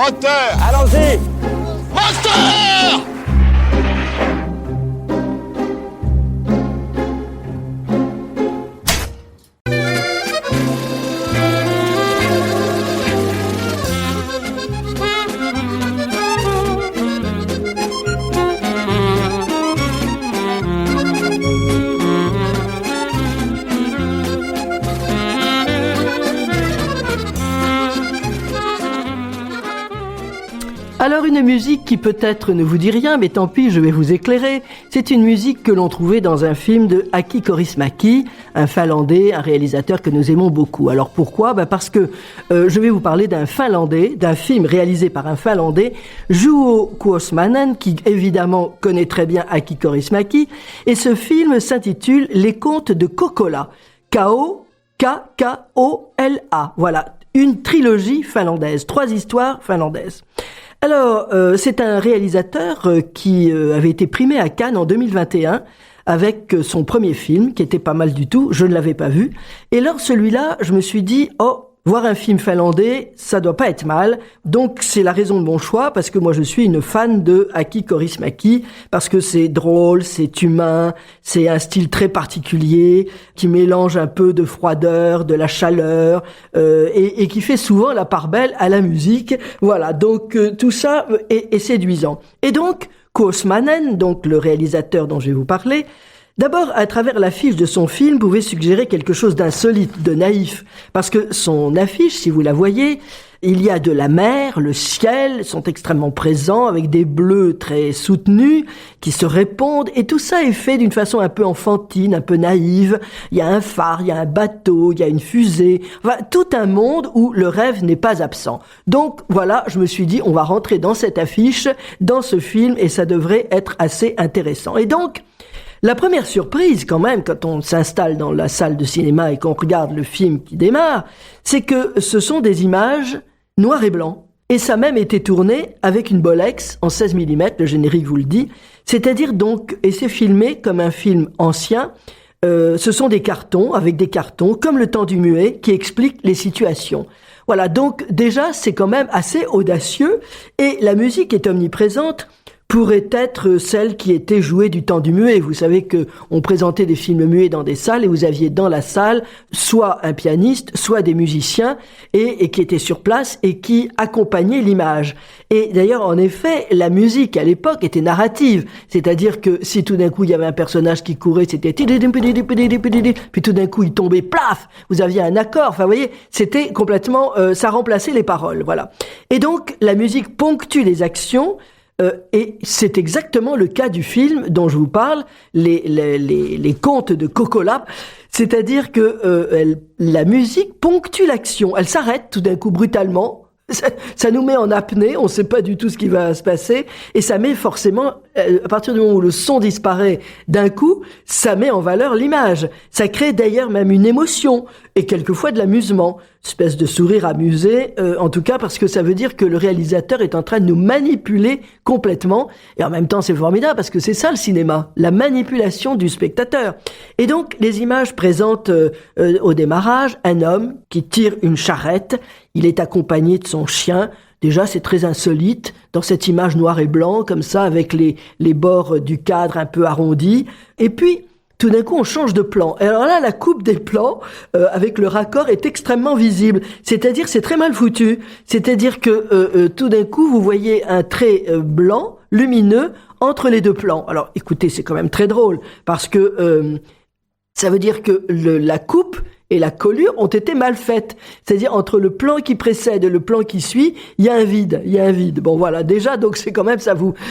Moteur! Allons-y! Moteur! Alors une musique qui peut-être ne vous dit rien, mais tant pis, je vais vous éclairer. C'est une musique que l'on trouvait dans un film de Aki Kaurismäki, un Finlandais, un réalisateur que nous aimons beaucoup. Alors pourquoi ? Parce que je vais vous parler d'un Finlandais, d'un film réalisé par un Finlandais, Juho Kuosmanen, qui évidemment connaît très bien Aki Kaurismäki, et ce film s'intitule Les Contes de Kokkola. K-K-O-L-A. Voilà, une trilogie finlandaise, 3 histoires finlandaises. Alors, c'est un réalisateur qui avait été primé à Cannes en 2021 avec son premier film, qui était pas mal du tout, je ne l'avais pas vu. Et lors celui-là, je me suis dit, voir un film finlandais, ça doit pas être mal. Donc, c'est la raison de mon choix, parce que moi, je suis une fan de Aki Kaurismäki, parce que c'est drôle, c'est humain, c'est un style très particulier, qui mélange un peu de froideur, de la chaleur, et qui fait souvent la part belle à la musique. Voilà, donc tout ça est séduisant. Et donc, Kuosmanen, donc le réalisateur dont je vais vous parler, d'abord, à travers l'affiche de son film, pouvait suggérer quelque chose d'insolite, de naïf. Parce que son affiche, si vous la voyez, il y a de la mer, le ciel sont extrêmement présents, avec des bleus très soutenus, qui se répondent, et tout ça est fait d'une façon un peu enfantine, un peu naïve. Il y a un phare, il y a un bateau, il y a une fusée, enfin, tout un monde où le rêve n'est pas absent. Donc voilà, je me suis dit, on va rentrer dans cette affiche, dans ce film, et ça devrait être assez intéressant. Et donc, la première surprise, quand même, quand on s'installe dans la salle de cinéma et qu'on regarde le film qui démarre, c'est que ce sont des images noir et blanc. Et ça a même été tourné avec une Bolex en 16 mm, le générique vous le dit. C'est-à-dire donc, et c'est filmé comme un film ancien, ce sont des cartons, avec des cartons, comme le temps du muet, qui expliquent les situations. Voilà, donc déjà, c'est quand même assez audacieux, et la musique est omniprésente, pourrait être celle qui était jouée du temps du muet. Vous savez que on présentait des films muets dans des salles et vous aviez dans la salle soit un pianiste, soit des musiciens et qui étaient sur place et qui accompagnaient l'image. Et d'ailleurs, en effet, la musique à l'époque était narrative. C'est-à-dire que si tout d'un coup il y avait un personnage qui courait, c'était puis tout d'un coup il tombait, plaf, vous aviez un accord. Enfin, vous voyez, c'était complètement, ça remplaçait les paroles. Voilà. Et donc, la musique ponctue les actions. Et c'est exactement le cas du film dont je vous parle, les contes de Kokkola. C'est-à-dire que la musique ponctue l'action. Elle s'arrête tout d'un coup brutalement. Ça nous met en apnée, on ne sait pas du tout ce qui va se passer, et ça met forcément, à partir du moment où le son disparaît d'un coup, ça met en valeur l'image. Ça crée d'ailleurs même une émotion, et quelquefois de l'amusement, espèce de sourire amusé, en tout cas parce que ça veut dire que le réalisateur est en train de nous manipuler complètement, et en même temps c'est formidable parce que c'est ça le cinéma, la manipulation du spectateur. Et donc les images présentent au démarrage un homme qui tire une charrette, il est accompagné de son chien. Déjà, c'est très insolite, dans cette image noir et blanc, comme ça, avec les bords du cadre un peu arrondis. Et puis, tout d'un coup, on change de plan. Et alors là, la coupe des plans, avec le raccord, est extrêmement visible. C'est-à-dire, c'est très mal foutu. C'est-à-dire que, tout d'un coup, vous voyez un trait blanc, lumineux, entre les 2 plans. Alors, écoutez, c'est quand même très drôle, parce que ça veut dire que la coupe et la collure ont été mal faites. C'est-à-dire, entre le plan qui précède et le plan qui suit, il y a un vide. Bon, voilà. Déjà, donc, c'est quand même,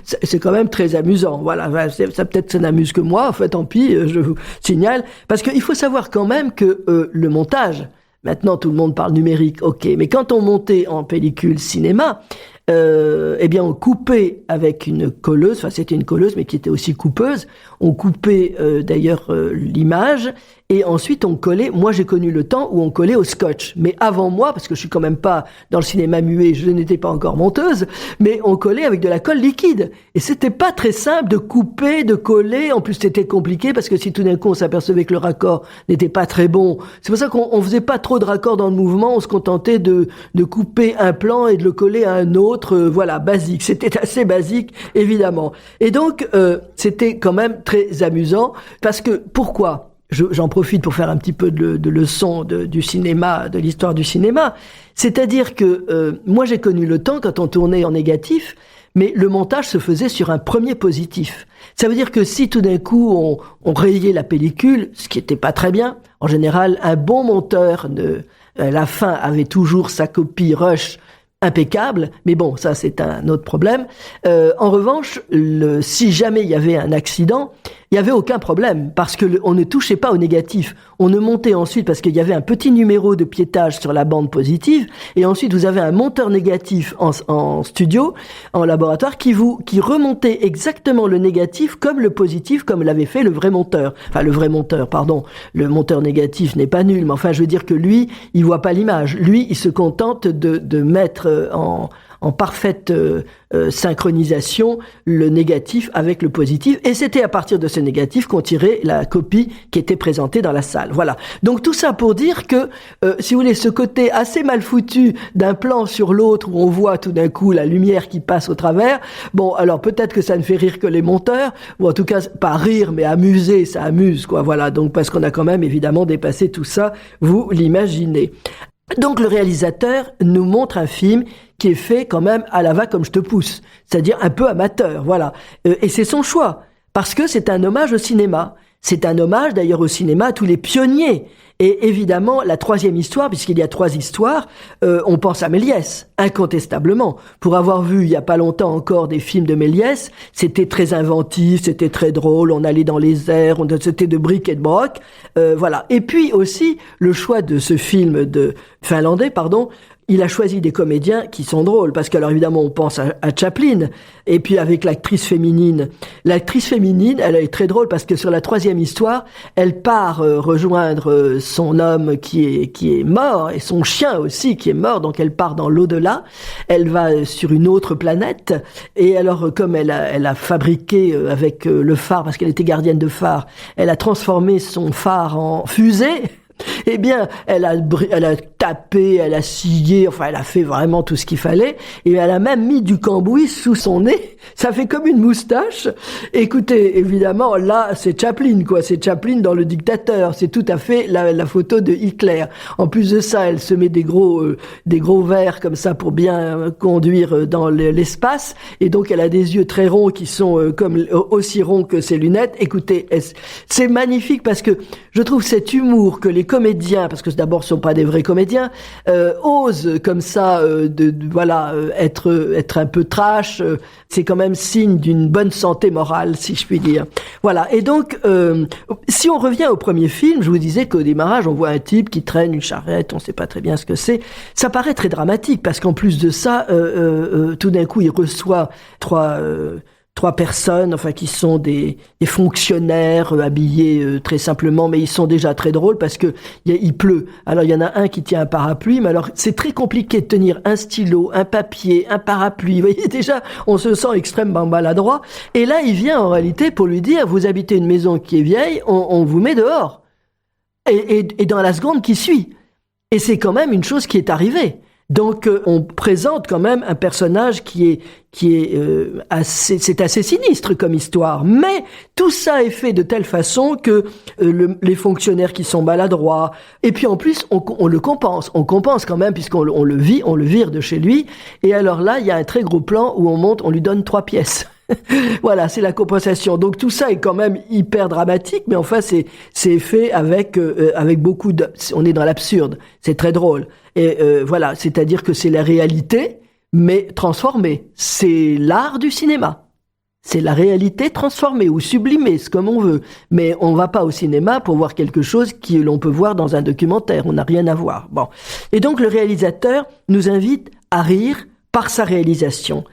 c'est quand même très amusant. Voilà. Ça peut-être, ça n'amuse que moi. En fait, tant pis, je vous signale. Parce qu'il faut savoir quand même que, le montage, maintenant, tout le monde parle numérique, ok. Mais quand on montait en pellicule cinéma, eh bien, on coupait avec une colleuse, enfin, c'était une colleuse, mais qui était aussi coupeuse. On coupait, d'ailleurs, l'image. Et ensuite, on collait, moi j'ai connu le temps où on collait au scotch. Mais avant moi, parce que je suis quand même pas dans le cinéma muet, je n'étais pas encore monteuse, mais on collait avec de la colle liquide. Et c'était pas très simple de couper, de coller. En plus, c'était compliqué parce que si tout d'un coup on s'apercevait que le raccord n'était pas très bon, c'est pour ça qu'on faisait pas trop de raccords dans le mouvement, on se contentait de couper un plan et de le coller à un autre. autre, voilà, basique. C'était assez basique, évidemment. Et donc, c'était quand même très amusant, parce que, pourquoi ? J'en profite pour faire un petit peu de leçon du cinéma, de l'histoire du cinéma. C'est-à-dire que moi j'ai connu le temps quand on tournait en négatif, mais le montage se faisait sur un premier positif. Ça veut dire que si tout d'un coup on rayait la pellicule, ce qui était pas très bien, en général un bon monteur à la fin avait toujours sa copie rush impeccable, mais bon, ça c'est un autre problème. En revanche, si jamais il y avait un accident, il n'y avait aucun problème, parce que on ne touchait pas au négatif. On ne montait ensuite, parce qu'il y avait un petit numéro de piétage sur la bande positive, et ensuite vous avez un monteur négatif en studio, en laboratoire, qui remontait exactement le négatif comme le positif, comme l'avait fait le vrai monteur. Enfin, le vrai monteur, pardon. Le monteur négatif n'est pas nul, mais enfin, je veux dire que lui, il voit pas l'image. Lui, il se contente de mettre en parfaite synchronisation le négatif avec le positif, et c'était à partir de ce négatif qu'on tirait la copie qui était présentée dans la salle. Voilà. Donc tout ça pour dire que, si vous voulez, ce côté assez mal foutu d'un plan sur l'autre où on voit tout d'un coup la lumière qui passe au travers, bon, alors peut-être que ça ne fait rire que les monteurs, ou en tout cas pas rire mais amuser, ça amuse, quoi. Voilà. Donc parce qu'on a quand même évidemment dépassé tout ça, vous l'imaginez. Donc le réalisateur nous montre un film qui est fait quand même à la va comme je te pousse, c'est-à-dire un peu amateur, voilà. Et c'est son choix, parce que c'est un hommage au cinéma. C'est un hommage d'ailleurs au cinéma à tous les pionniers. Et évidemment, la troisième histoire, puisqu'il y a 3 histoires, on pense à Méliès, incontestablement. Pour avoir vu il y a pas longtemps encore des films de Méliès, c'était très inventif, c'était très drôle, on allait dans les airs, c'était de bric et de broc, voilà. Et puis aussi, le choix de ce film finlandais, il a choisi des comédiens qui sont drôles, parce que alors évidemment on pense à Chaplin, et puis avec l'actrice féminine, elle est très drôle parce que sur la 3e histoire, elle part rejoindre son homme qui est mort, et son chien aussi qui est mort, donc elle part dans l'au-delà, elle va sur une autre planète, et alors comme elle a fabriqué avec le phare, parce qu'elle était gardienne de phare, elle a transformé son phare en fusée. Eh bien, elle a tapé, elle a scié, enfin, elle a fait vraiment tout ce qu'il fallait, et elle a même mis du cambouis sous son nez. Ça fait comme une moustache. Écoutez, évidemment, là, c'est Chaplin, quoi. C'est Chaplin dans Le Dictateur. C'est tout à fait la photo de Hitler. En plus de ça, elle se met des gros verres comme ça pour bien conduire dans l'espace, et donc elle a des yeux très ronds qui sont comme aussi ronds que ses lunettes. Écoutez, c'est magnifique parce que je trouve cet humour que les comédiens, parce que d'abord ce sont pas des vrais comédiens, osent comme ça être un peu trash, c'est quand même signe d'une bonne santé morale, si je puis dire. Voilà. Et donc si on revient au premier film, je vous disais qu'au démarrage on voit un type qui traîne une charrette, on sait pas très bien ce que c'est. Ça paraît très dramatique parce qu'en plus de ça, tout d'un coup il reçoit trois personnes, enfin qui sont des fonctionnaires habillés très simplement, mais ils sont déjà très drôles parce que il pleut. Alors il y en a un qui tient un parapluie, mais alors c'est très compliqué de tenir un stylo, un papier, un parapluie. Vous voyez, déjà on se sent extrêmement maladroit. Et là il vient en réalité pour lui dire: vous habitez une maison qui est vieille, on vous met dehors. Et dans la seconde qui suit. Et c'est quand même une chose qui est arrivée. Donc on présente quand même un personnage qui est c'est assez sinistre comme histoire, mais tout ça est fait de telle façon que les fonctionnaires qui sont maladroits, et puis en plus on le compense quand même puisqu'on le vire de chez lui, et alors là il y a un très gros plan où on lui donne 3 pièces. Voilà, c'est la compensation. Donc tout ça est quand même hyper dramatique, mais enfin c'est fait avec beaucoup on est dans l'absurde. C'est très drôle. Et voilà, c'est-à-dire que c'est la réalité, mais transformée. C'est l'art du cinéma. C'est la réalité transformée ou sublimée, c'est comme on veut. Mais on va pas au cinéma pour voir quelque chose que l'on peut voir dans un documentaire. On n'a rien à voir. Bon. Et donc le réalisateur nous invite à rire par sa réalisation.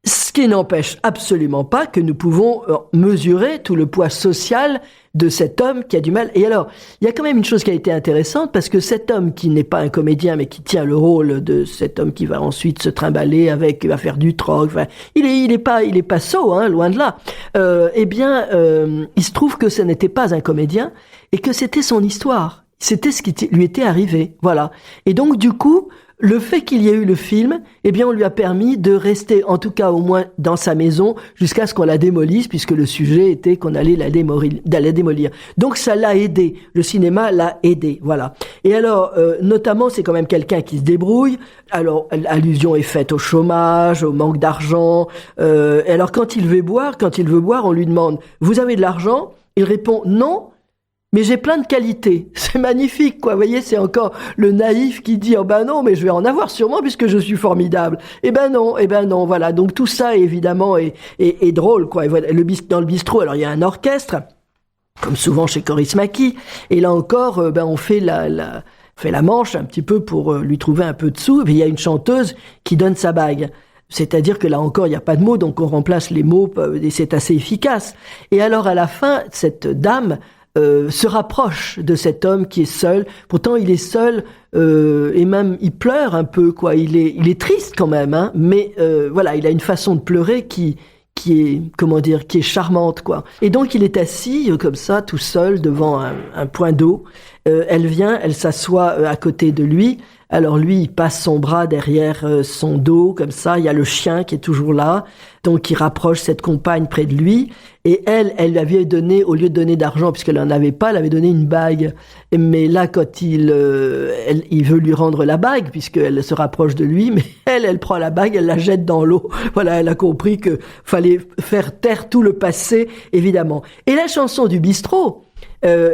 Ce qui n'empêche absolument pas que nous pouvons mesurer tout le poids social de cet homme qui a du mal. Et alors, il y a quand même une chose qui a été intéressante, parce que cet homme qui n'est pas un comédien, mais qui tient le rôle de cet homme qui va ensuite se trimballer va faire du troc, enfin, il est pas sot, hein, loin de là. Il se trouve que ce n'était pas un comédien, et que c'était son histoire. C'était ce qui lui était arrivé, voilà. Et donc, du coup, le fait qu'il y ait eu le film, eh bien, on lui a permis de rester, en tout cas au moins dans sa maison, jusqu'à ce qu'on la démolisse, puisque le sujet était qu'on allait la démolir. Donc ça l'a aidé, le cinéma l'a aidé, voilà. Et alors, notamment, c'est quand même quelqu'un qui se débrouille. Alors, allusion est faite au chômage, au manque d'argent. Et alors, quand il veut boire, on lui demande « Vous avez de l'argent ?» Il répond « Non, mais j'ai plein de qualités. » C'est magnifique, quoi. Vous voyez, c'est encore le naïf qui dit « Oh ben non, mais je vais en avoir sûrement puisque je suis formidable. » Eh ben non, voilà. Donc tout ça, évidemment, est drôle, quoi. Et voilà, dans le bistrot, alors il y a un orchestre, comme souvent chez Coris Maki. Et là encore, on fait la manche un petit peu pour lui trouver un peu de sous. Et il y a une chanteuse qui donne sa bague. C'est-à-dire que là encore, il n'y a pas de mots, donc on remplace les mots et c'est assez efficace. Et alors à la fin, cette dame se rapproche de cet homme qui est seul. Pourtant, il est seul et même il pleure un peu, quoi. Il est triste quand même, hein. Mais voilà, il a une façon de pleurer qui est charmante, quoi. Et donc il est assis comme ça, tout seul devant un point d'eau. Elle s'assoit à côté de lui. Alors lui, il passe son bras derrière son dos, comme ça. Il y a le chien qui est toujours là. Donc il rapproche cette compagne près de lui. Et elle lui avait donné, au lieu de donner d'argent, puisqu'elle en avait pas, elle avait donné une bague. Mais là, quand il veut lui rendre la bague, puisqu'elle se rapproche de lui, mais elle prend la bague, elle la jette dans l'eau. Voilà, elle a compris que fallait faire taire tout le passé, évidemment. Et la chanson du bistrot,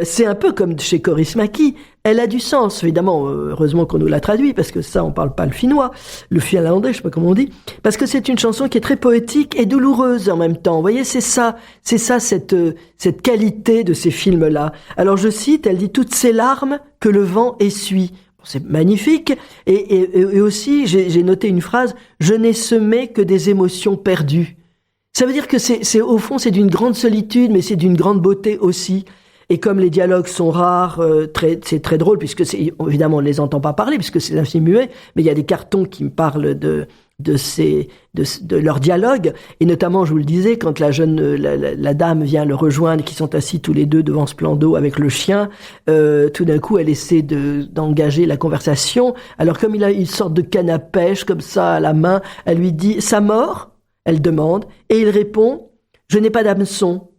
c'est un peu comme chez Coris Maki. Elle a du sens, évidemment. Heureusement qu'on nous l'a traduit, parce que ça, on parle pas le finlandais, je sais pas comment on dit. Parce que c'est une chanson qui est très poétique et douloureuse en même temps. Vous voyez, c'est ça cette qualité de ces films-là. Alors je cite, elle dit « Toutes ces larmes que le vent essuie ». C'est magnifique. Et aussi, j'ai noté une phrase « Je n'ai semé que des émotions perdues ». Ça veut dire que c'est au fond, c'est d'une grande solitude, mais c'est d'une grande beauté aussi. Et comme les dialogues sont rares, c'est très drôle, puisque évidemment on ne les entend pas parler, puisque c'est un film muet, mais il y a des cartons qui me parlent de leurs dialogues, et notamment, je vous le disais, quand la dame vient le rejoindre, qui sont assis tous les deux devant ce plan d'eau avec le chien, tout d'un coup elle essaie d'engager la conversation. Alors comme il a une sorte de canne à pêche comme ça à la main, elle lui dit « Ça mord ?» Elle demande, et il répond « Je n'ai pas d'hameçon,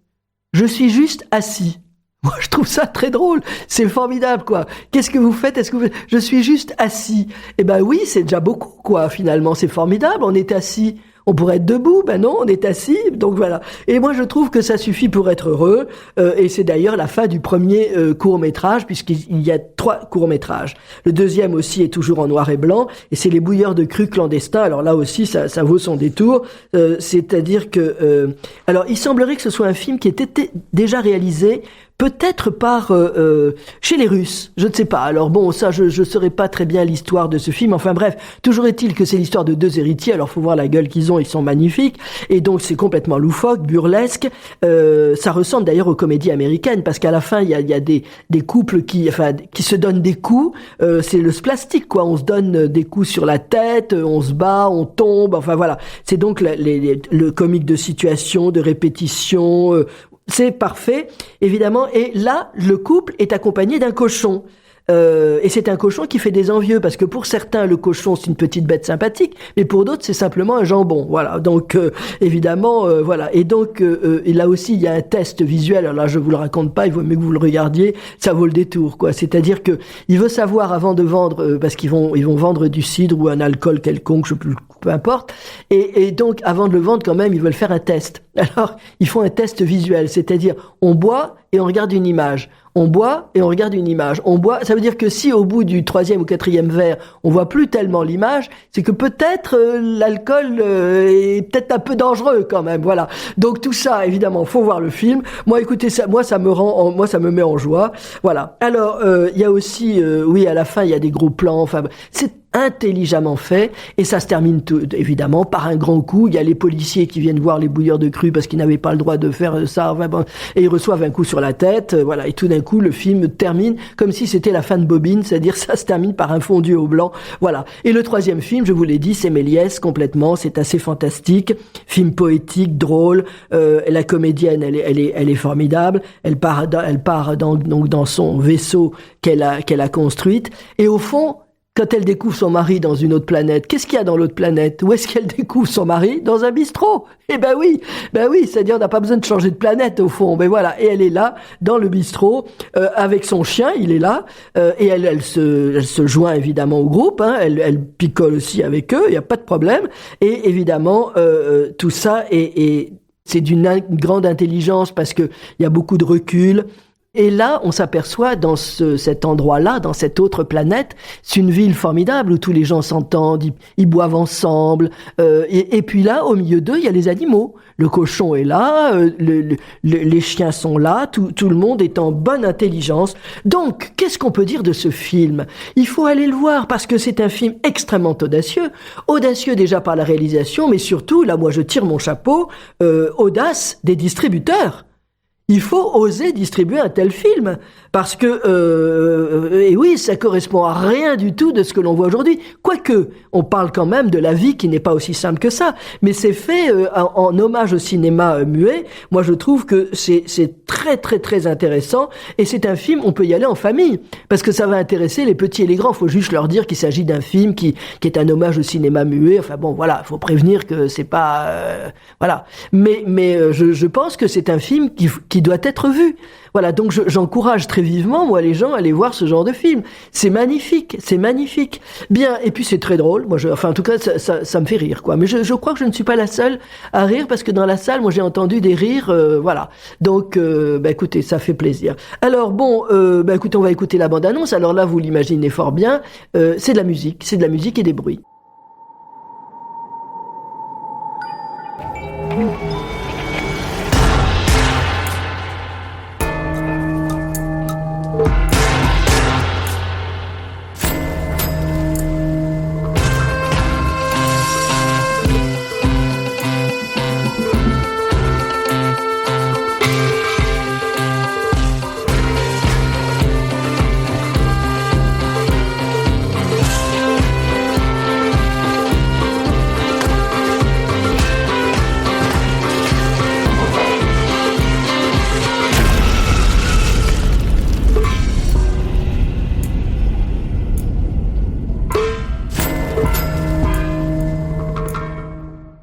je suis juste assis. » Moi, je trouve ça très drôle. C'est formidable, quoi. Qu'est-ce que vous faites? Je suis juste assis. Eh ben oui, c'est déjà beaucoup, quoi. Finalement, c'est formidable. On est assis. On pourrait être debout, ben non, on est assis, donc voilà. Et moi, je trouve que ça suffit pour être heureux, et c'est d'ailleurs la fin du premier court-métrage, puisqu'il y a 3 courts-métrages. Le deuxième aussi est toujours en noir et blanc, et c'est Les Bouilleurs de cru clandestins. Alors là aussi, ça vaut son détour, c'est-à-dire que... alors, il semblerait que ce soit un film qui était déjà réalisé, peut-être par chez les Russes, je ne sais pas. Alors bon, ça, je saurais pas très bien l'histoire de ce film. Enfin bref, toujours est-il que c'est l'histoire de 2 héritiers. Alors faut voir la gueule qu'ils ont, ils sont magnifiques. Et donc c'est complètement loufoque, burlesque. Ça ressemble d'ailleurs aux comédies américaines, parce qu'à la fin il y a des couples qui se donnent des coups. C'est le splastique, quoi. On se donne des coups sur la tête, on se bat, on tombe. Enfin voilà. C'est donc le comique de situation, de répétition. C'est parfait, évidemment. Et là, le couple est accompagné d'un cochon. Et c'est un cochon qui fait des envieux, parce que pour certains, le cochon, c'est une petite bête sympathique, mais pour d'autres, c'est simplement un jambon. Voilà. Donc, évidemment, voilà. Et donc, et là aussi, il y a un test visuel. Alors là, je vous le raconte pas, il vaut mieux que vous le regardiez. Ça vaut le détour, quoi. C'est-à-dire que il veut savoir avant de vendre, parce qu'ils vont vendre du cidre ou un alcool quelconque, je sais plus, peu importe. Et donc, avant de le vendre, quand même, ils veulent faire un test. Alors, ils font un test visuel, c'est-à-dire, on boit et on regarde une image. On boit et on regarde une image. On boit, ça veut dire que si au bout du 3e ou 4e verre, on voit plus tellement l'image, c'est que peut-être l'alcool est peut-être un peu dangereux quand même. Voilà. Donc tout ça, évidemment, faut voir le film. Moi, écoutez, ça me met en joie. Voilà. Alors, il y a aussi, oui, à la fin, il y a des gros plans. Enfin, c'est intelligemment fait, et ça se termine évidemment par un grand coup. Il y a les policiers qui viennent voir les bouilleurs de cru parce qu'ils n'avaient pas le droit de faire ça, enfin, bon, et ils reçoivent un coup sur la tête, voilà, et tout d'un coup le film termine comme si c'était la fin de Bobine, c'est-à-dire ça se termine par un fondu au blanc, voilà. Et le 3e film, je vous l'ai dit, c'est Méliès complètement, c'est assez fantastique, film poétique, drôle, la comédienne elle est formidable, elle part donc dans son vaisseau qu'elle a construite, et au fond quand elle découvre son mari dans une autre planète, qu'est-ce qu'il y a dans l'autre planète? Où est-ce qu'elle découvre son mari? Dans un bistrot. Eh ben oui, c'est-à-dire on n'a pas besoin de changer de planète au fond. Ben voilà, et elle est là dans le bistrot avec son chien, il est là et elle se joint évidemment au groupe. Hein, elle picole aussi avec eux, il y a pas de problème. Et évidemment tout ça c'est d'une grande intelligence parce que il y a beaucoup de recul. Et là, on s'aperçoit dans cet endroit-là, dans cette autre planète, c'est une ville formidable où tous les gens s'entendent, ils boivent ensemble. Et puis là, au milieu d'eux, il y a les animaux. Le cochon est là, les chiens sont là, tout le monde est en bonne intelligence. Donc, qu'est-ce qu'on peut dire de ce film? Il faut aller le voir parce que c'est un film extrêmement audacieux. Audacieux déjà par la réalisation, mais surtout, là, moi, je tire mon chapeau, audace des distributeurs. Il faut oser distribuer un tel film parce que et oui, ça correspond à rien du tout de ce que l'on voit aujourd'hui. Quoique, on parle quand même de la vie qui n'est pas aussi simple que ça, mais c'est fait en hommage au cinéma muet. Moi, je trouve que c'est très très très intéressant et c'est un film on peut y aller en famille parce que ça va intéresser les petits et les grands. Faut juste leur dire qu'il s'agit d'un film qui est un hommage au cinéma muet. Enfin bon, voilà, faut prévenir que c'est pas voilà. Mais je pense que c'est un film qui doit être vu. Voilà, donc j'encourage très vivement, moi, les gens à aller voir ce genre de film. C'est magnifique, c'est magnifique. Bien, et puis c'est très drôle. Moi, en tout cas, ça me fait rire, quoi. Mais je crois que je ne suis pas la seule à rire parce que dans la salle, moi, j'ai entendu des rires, voilà. Donc, écoutez, ça fait plaisir. Alors bon, écoutez, on va écouter la bande-annonce. Alors là, vous l'imaginez fort bien, c'est de la musique et des bruits.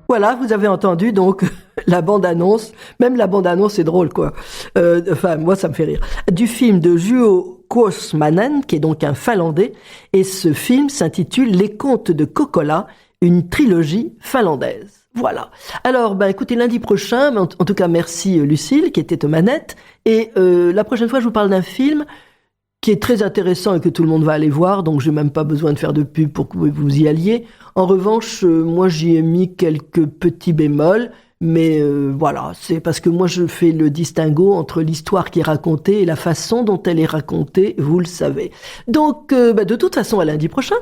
Voilà, vous avez entendu donc la bande-annonce. Même la bande-annonce est drôle, quoi. Enfin, moi, ça me fait rire. Du film de Juho Kuosmanen, qui est donc un Finlandais. Et ce film s'intitule Les Contes de Kokkola, une trilogie finlandaise. Voilà. Alors, écoutez, lundi prochain, en tout cas, merci Lucille, qui était aux manettes. Et la prochaine fois, je vous parle d'un film qui est très intéressant et que tout le monde va aller voir, donc j'ai même pas besoin de faire de pub pour que vous y alliez. En revanche, moi j'y ai mis quelques petits bémols, mais voilà, c'est parce que moi je fais le distinguo entre l'histoire qui est racontée et la façon dont elle est racontée, vous le savez. Donc, de toute façon, à lundi prochain.